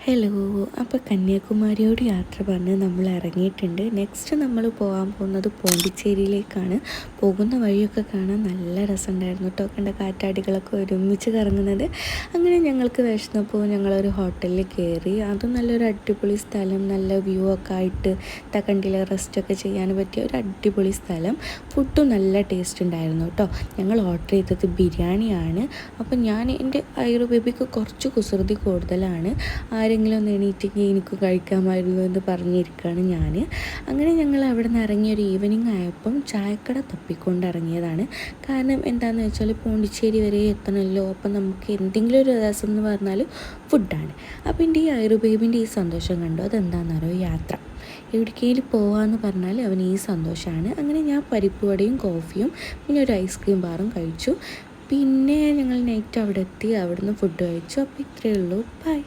Hello. അപ്പോൾ കന്യാകുമാരിയോട് യാത്ര പറഞ്ഞ് നമ്മൾ ഇറങ്ങിയിട്ടുണ്ട്. നെക്സ്റ്റ് നമ്മൾ പോകാൻ പോകുന്നത് പോണ്ടിച്ചേരിയിലേക്കാണ്. പോകുന്ന വഴിയൊക്കെ കാണാൻ നല്ല രസമുണ്ടായിരുന്നു കേട്ടോ. കണ്ട കാറ്റാടികളൊക്കെ ഒരുമിച്ച് കറങ്ങുന്നത്. അങ്ങനെ ഞങ്ങൾക്ക് വിശന്നപ്പോൾ ഞങ്ങളൊരു ഹോട്ടലിൽ കയറി. അതും നല്ലൊരു അടിപൊളി സ്ഥലം, നല്ല വ്യൂ ഒക്കെ ആയിട്ട് തക്കണ്ടിയിൽ റെസ്റ്റൊക്കെ ചെയ്യാൻ പറ്റിയ ഒരു അടിപൊളി സ്ഥലം. ഫുഡും നല്ല ടേസ്റ്റ് ഉണ്ടായിരുന്നു കേട്ടോ. ഞങ്ങൾ ഓർഡർ ചെയ്തത് ബിരിയാണിയാണ്. അപ്പം എൻ്റെ ഐറു ബേബിക്ക് കുറച്ച് കുസൃതി കൂടുതലാണ്. ആരെങ്കിലും ഒന്ന് എണീറ്റെങ്കിൽ എനിക്ക് കഴിക്കാമായിരുന്നു എന്ന് പറഞ്ഞിരിക്കുകയാണ് ഞാൻ. അങ്ങനെ ഞങ്ങൾ അവിടെ നിന്ന് ഇറങ്ങിയ ഒരു ഈവനിങ് ആയപ്പം ചായക്കട തപ്പിക്കൊണ്ട് ഇറങ്ങിയതാണ്. കാരണം എന്താണെന്ന് വെച്ചാൽ പോണ്ടിച്ചേരി വരെ എത്തണമല്ലോ. അപ്പം നമുക്ക് എന്തെങ്കിലും ഒരു രസം എന്ന് പറഞ്ഞാൽ ഫുഡാണ്. അപ്പോൾ എൻ്റെ ഈ ഐറുബേബിൻ്റെ ഈ സന്തോഷം കണ്ടു. അതെന്താണെന്നറിയോ? യാത്ര. എവിടേക്കെങ്കിലും പോകാമെന്ന് പറഞ്ഞാൽ അവന് ഈ സന്തോഷമാണ്. അങ്ങനെ ഞാൻ പരിപ്പ് വടയും കോഫിയും പിന്നെ ഒരു ഐസ്ക്രീം ബാറും കഴിച്ചു. പിന്നെ ഞങ്ങൾ നൈറ്റ് അവിടെ എത്തി. അവിടുന്ന് ഫുഡ് കഴിച്ചു. അപ്പോൾ ഇത്രയേ ഉള്ളൂ. ബൈ.